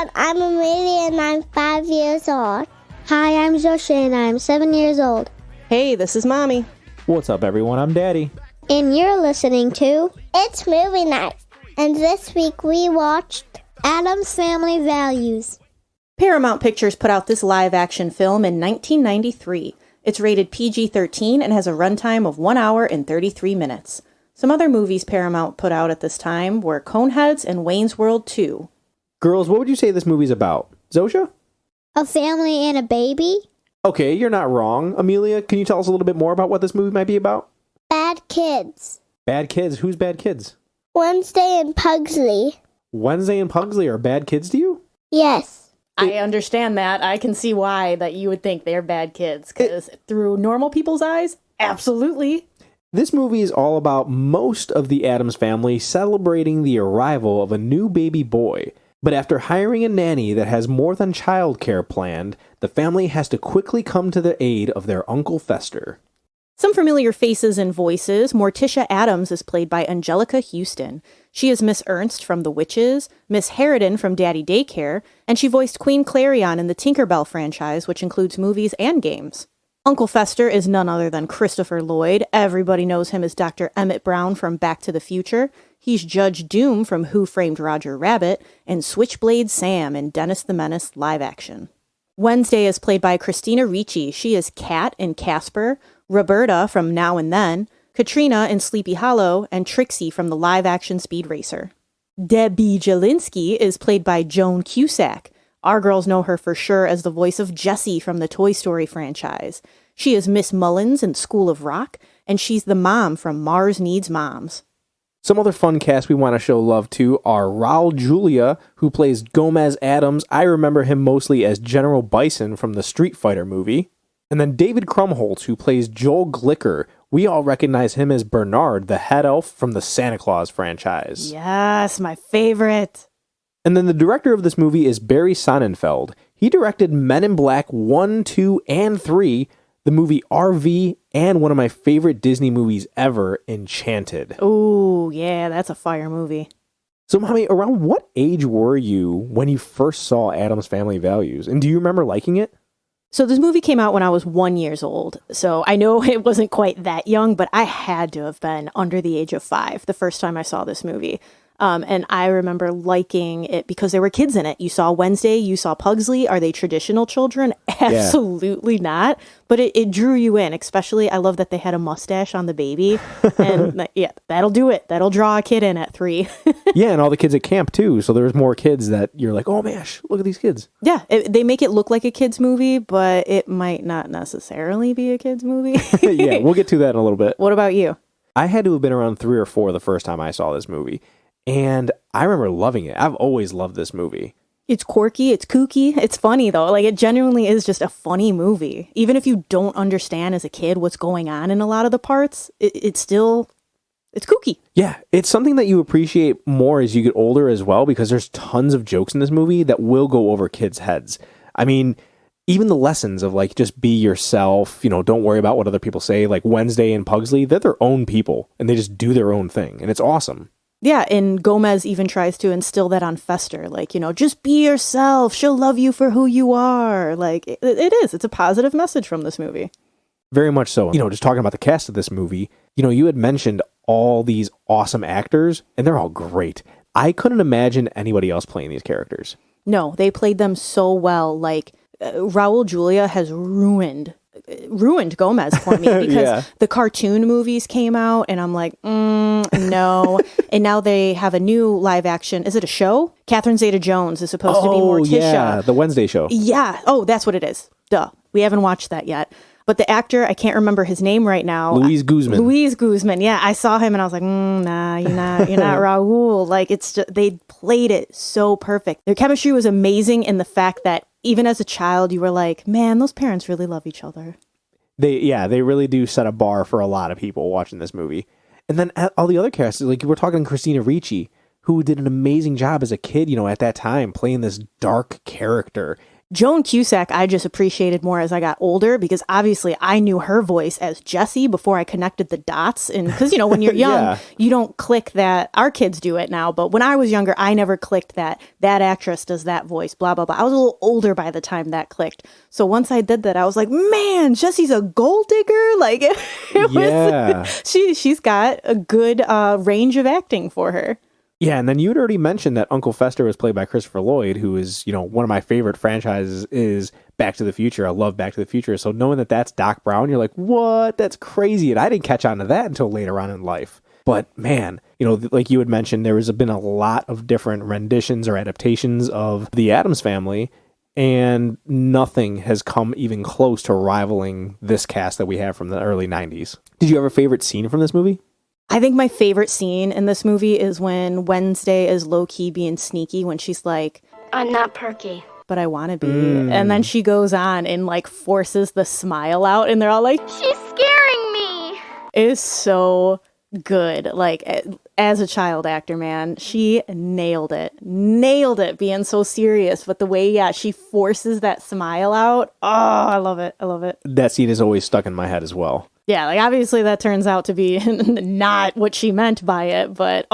everyone. I'm Amelia and I'm 5 years old. Hi, I'm Joshe and I'm 7 years old. Hey, this is Mommy. What's up, everyone? I'm Daddy. And you're listening to It's movie night. And this week we watched Addams Family Values. Paramount Pictures put out this live-action film in 1993. It's rated PG-13 and has a runtime of 1 hour and 33 minutes. Some other movies Paramount put out at this time were Coneheads and Wayne's World 2. Girls, what would you say this movie's about? Zosha? A family and a baby? Okay, you're not wrong. Amelia, can you tell us a little bit more about what this movie might be about? bad kids. Bad kids? Who's bad kids? Wednesday and Pugsley. Wednesday and Pugsley are bad kids to you? Yes. I understand that. I can see why that you would think they're bad kids, because through normal people's eyes, absolutely. This movie is all about most of the Addams family celebrating the arrival of a new baby boy. But after hiring a nanny that has more than childcare planned, the family has to quickly come to the aid of their Uncle Fester. Some familiar faces and voices. Morticia Addams is played by Angelica Houston. She is Miss Ernst from The Witches, Miss Harridan from Daddy Daycare, and she voiced Queen Clarion in the Tinkerbell franchise, which includes movies and games. Uncle Fester is none other than Christopher Lloyd. Everybody knows him as Dr. Emmett Brown from Back to the Future. He's Judge Doom from Who Framed Roger Rabbit, and Switchblade Sam in Dennis the Menace live action. Wednesday is played by Christina Ricci. She is Kat in Casper, Roberta from Now and Then, Katrina in Sleepy Hollow, and Trixie from the live-action Speed Racer. Debbie Jelinski is played by Joan Cusack. Our girls know her for sure as the voice of Jessie from the Toy Story franchise. She is Miss Mullins in School of Rock, and she's the mom from Mars Needs Moms. Some other fun casts we want to show love to are Raul Julia, who plays Gomez Addams. I remember him mostly as General Bison from the Street Fighter movie. And then David Krumholtz, who plays Joel Glicker. We all recognize him as Bernard, the head elf from the Santa Claus franchise. Yes, my favorite. And then the director of this movie is Barry Sonnenfeld. He directed Men in Black 1, 2, and 3, the movie RV, and one of my favorite Disney movies ever, Enchanted. Ooh, yeah, that's a fire movie. So, Mommy, around what age were you when you first saw Addams Family Values? And do you remember liking it? So this movie came out when I was 1 year old. So I know it wasn't quite that young, but I had to have been under the age of 5 the first time I saw this movie. And I remember liking it because there were kids in it. You saw Wednesday, you saw Pugsley. Are they traditional children? Absolutely not. But it drew you in, especially I love that they had a mustache on the baby. And yeah, that'll do it. That'll draw a kid in at 3. Yeah, and all the kids at camp too. So there's more kids that you're like, oh man, look at these kids. Yeah, they make it look like a kid's movie, but it might not necessarily be a kid's movie. Yeah, we'll get to that in a little bit. What about you? I had to have been around 3 or 4 the first time I saw this movie. And I remember loving it. I've always loved this movie. It's quirky, it's kooky, it's funny though. Like it genuinely is just a funny movie. Even if you don't understand as a kid what's going on in a lot of the parts, it's kooky. Yeah, it's something that you appreciate more as you get older as well, because there's tons of jokes in this movie that will go over kids' heads. I mean, even the lessons of like, just be yourself, don't worry about what other people say. Like Wednesday and Pugsley, they're their own people and they just do their own thing. And it's awesome. Yeah, and Gomez even tries to instill that on Fester. Like, just be yourself. She'll love you for who you are. Like, it is. It's a positive message from this movie. Very much so. Just talking about the cast of this movie, you had mentioned all these awesome actors, and they're all great. I couldn't imagine anybody else playing these characters. No, they played them so well. Like, Raul Julia has ruined Gomez for me because the cartoon movies came out and I'm like, no. And now they have a new live action. Is it a show? Catherine Zeta-Jones is supposed to be Morticia. Yeah, the Wednesday show. Yeah. Oh, that's what it is. Duh. We haven't watched that yet. But the actor, I can't remember his name right now. Luis Guzman. Yeah, I saw him and I was like, nah, you're not Raul. Like it's just, they played it so perfect. Their chemistry was amazing in the fact that even as a child, you were like, man, those parents really love each other. They really do set a bar for a lot of people watching this movie. And then all the other cast, like we're talking Christina Ricci, who did an amazing job as a kid, at that time, playing this dark character. Joan Cusack, I just appreciated more as I got older because obviously I knew her voice as Jessie before I connected the dots. And because, when you're young, Yeah. you don't click that. Our kids do it now. But when I was younger, I never clicked that actress does that voice, blah, blah, blah. I was a little older by the time that clicked. So once I did that, I was like, man, Jessie's a gold digger. Like, Yeah. she's got a good range of acting for her. Yeah, and then you'd already mentioned that Uncle Fester was played by Christopher Lloyd, who is, one of my favorite franchises is Back to the Future. I love Back to the Future. So knowing that that's Doc Brown, you're like, what? That's crazy. And I didn't catch on to that until later on in life. But man, like you had mentioned, there has been a lot of different renditions or adaptations of the Addams Family, and nothing has come even close to rivaling this cast that we have from the early 90s. Did you have a favorite scene from this movie? I think my favorite scene in this movie is when Wednesday is low-key being sneaky when she's like, I'm not perky. but I want to be. And then she goes on and like forces the smile out and they're all like, She's scaring me. it is so good. Like as a child actor, man, she nailed it being so serious. But the way, she forces that smile out. Oh, I love it. That scene is always stuck in my head as well. Yeah, like obviously that turns out to be not what she meant by it, but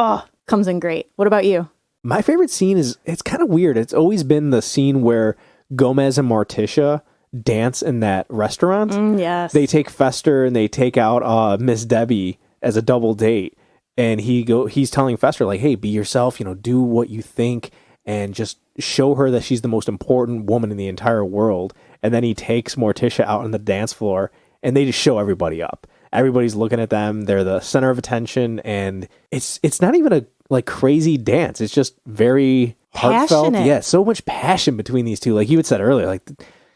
comes in great. What about you? My favorite scene it's kind of weird. It's always been the scene where Gomez and Morticia dance in that restaurant. Yes. They take Fester and they take out Miss Debbie as a double date. And he's telling Fester, like, hey, be yourself, do what you think and just show her that she's the most important woman in the entire world. And then he takes Morticia out on the dance floor and they just show everybody up. Everybody's looking at them. They're the center of attention. And it's not even a like crazy dance. It's just very heartfelt. Passionate. Yeah, so much passion between these two. Like you had said earlier, like,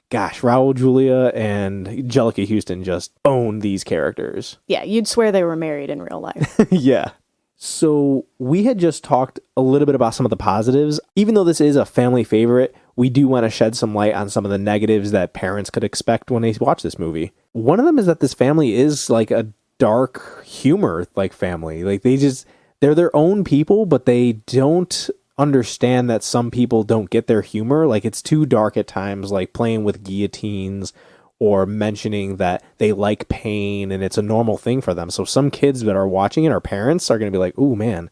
gosh, Raul Julia and Angelica Houston just own these characters. Yeah, you'd swear they were married in real life. Yeah. So we had just talked a little bit about some of the positives. Even though this is a family favorite, we do want to shed some light on some of the negatives that parents could expect when they watch this movie. One of them is that this family is like a dark humor like family. Like they're their own people, but they don't understand that some people don't get their humor. Like it's too dark at times, like playing with guillotines or mentioning that they like pain and it's a normal thing for them. So some kids that are watching it, our parents are going to be like, ooh, man,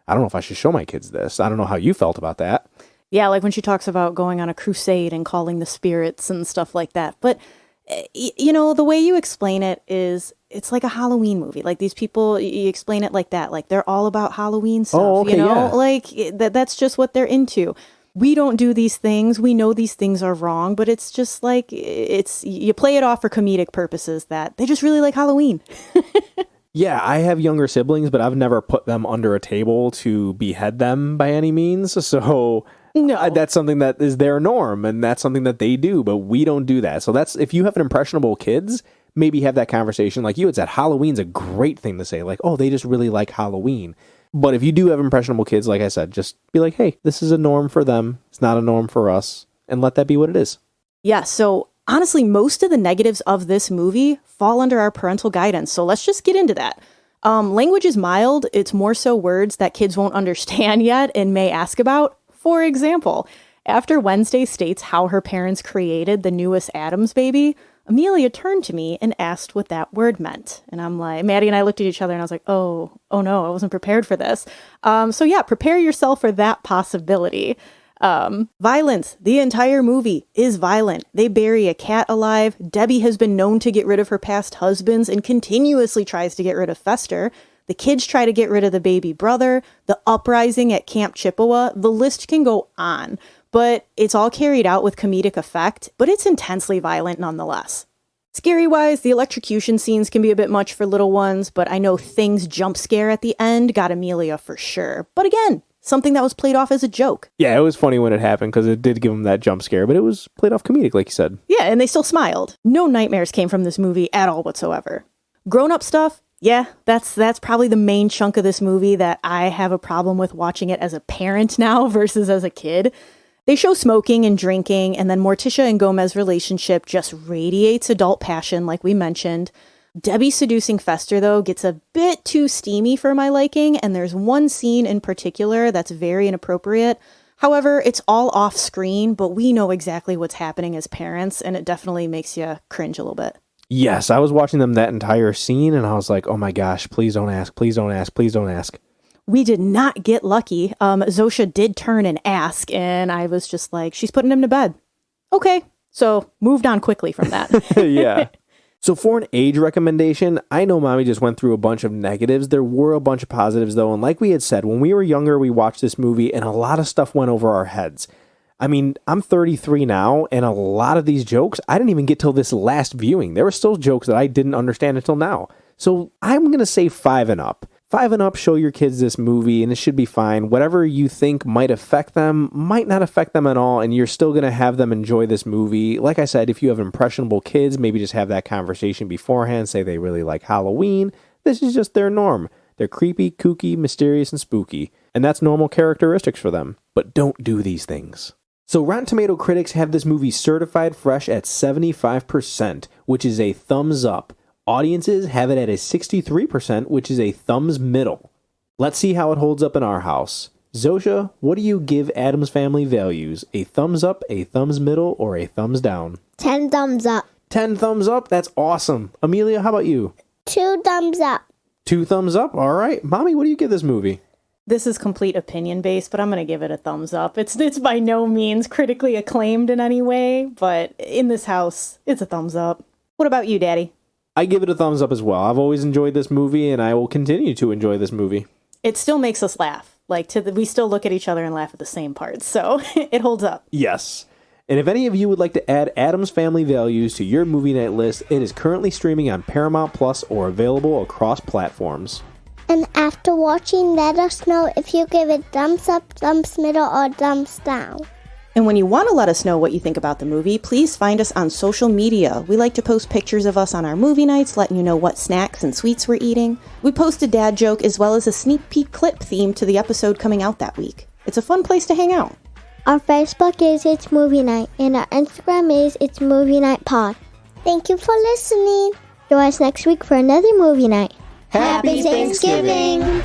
I don't know if I should show my kids this. I don't know how you felt about that. Yeah, like when she talks about going on a crusade and calling the spirits and stuff like that. But, the way you explain it is it's like a Halloween movie. Like these people, you explain it like that. Like they're all about Halloween stuff, okay, yeah. Like that's just what they're into. We don't do these things. We know these things are wrong, but it's just like you play it off for comedic purposes that they just really like Halloween. Yeah, I have younger siblings, but I've never put them under a table to behead them by any means. So No. that's something that is their norm, and that's something that they do, but we don't do that. So that's if you have an impressionable kids, maybe have that conversation. Like you had said, Halloween's a great thing to say. Like, oh, they just really like Halloween. But if you do have impressionable kids, like I said, just be like, hey, this is a norm for them. It's not a norm for us. And let that be what it is. Yeah, so honestly, most of the negatives of this movie fall under our parental guidance. So let's just get into that. Language is mild. It's more so words that kids won't understand yet and may ask about. For example, after Wednesday states how her parents created the newest Addams baby, Amelia turned to me and asked what that word meant. And I'm like, Maddie and I looked at each other and I was like, oh no, I wasn't prepared for this. So yeah, prepare yourself for that possibility. Violence. The entire movie is violent. They bury a cat alive. Debbie has been known to get rid of her past husbands and continuously tries to get rid of Fester. The kids try to get rid of the baby brother. The uprising at Camp Chippewa. The list can go on. But it's all carried out with comedic effect, but it's intensely violent nonetheless. Scary-wise, the electrocution scenes can be a bit much for little ones, but I know Thing's jump scare at the end got Amelia for sure. But again, something that was played off as a joke. Yeah, it was funny when it happened because it did give them that jump scare, but it was played off comedic, like you said. Yeah, and they still smiled. No nightmares came from this movie at all whatsoever. Grown-up stuff, yeah, that's probably the main chunk of this movie that I have a problem with watching it as a parent now versus as a kid. They show smoking and drinking, and then Morticia and Gomez's relationship just radiates adult passion, like we mentioned. Debbie seducing Fester, though, gets a bit too steamy for my liking, and there's one scene in particular that's very inappropriate. However, it's all off screen, but we know exactly what's happening as parents, and it definitely makes you cringe a little bit. Yes, I was watching them that entire scene, and I was like, oh my gosh, please don't ask, please don't ask, please don't ask. We did not get lucky. Zosha did turn and ask, and I was just like, she's putting him to bed. Okay, so moved on quickly from that. Yeah. So for an age recommendation, I know Mommy just went through a bunch of negatives. There were a bunch of positives, though, and like we had said, when we were younger, we watched this movie, and a lot of stuff went over our heads. I mean, I'm 33 now, and a lot of these jokes, I didn't even get till this last viewing. There were still jokes that I didn't understand until now. So I'm going to say 5 and up. 5 and up, show your kids this movie, and it should be fine. Whatever you think might affect them, might not affect them at all, and you're still going to have them enjoy this movie. Like I said, if you have impressionable kids, maybe just have that conversation beforehand, say they really like Halloween. This is just their norm. They're creepy, kooky, mysterious, and spooky, and that's normal characteristics for them. But don't do these things. So Rotten Tomato critics have this movie certified fresh at 75%, which is a thumbs up. Audiences have it at a 63%, which is a thumbs middle. Let's see how it holds up in our house. Zosha, what do you give Addams Family Values? A thumbs up, a thumbs middle, or a thumbs down? 10 thumbs up. 10 thumbs up? That's awesome. Amelia, how about you? 2 thumbs up. 2 thumbs up? All right. Mommy, what do you give this movie? This is complete opinion based, but I'm going to give it a thumbs up. It's by no means critically acclaimed in any way, but in this house, it's a thumbs up. What about you, Daddy? I give it a thumbs up as well. I've always enjoyed this movie, and I will continue to enjoy this movie. It still makes us laugh. We still look at each other and laugh at the same parts, so it holds up. Yes. And if any of you would like to add Addams Family Values to your movie night list, it is currently streaming on Paramount Plus or available across platforms. And after watching, let us know if you give it thumbs up, thumbs middle, or thumbs down. And when you want to let us know what you think about the movie, please find us on social media. We like to post pictures of us on our movie nights, letting you know what snacks and sweets we're eating. We post a dad joke as well as a sneak peek clip themed to the episode coming out that week. It's a fun place to hang out. Our Facebook is It's Movie Night, and our Instagram is It's Movie Night Pod. Thank you for listening. Join us next week for another movie night. Happy Thanksgiving!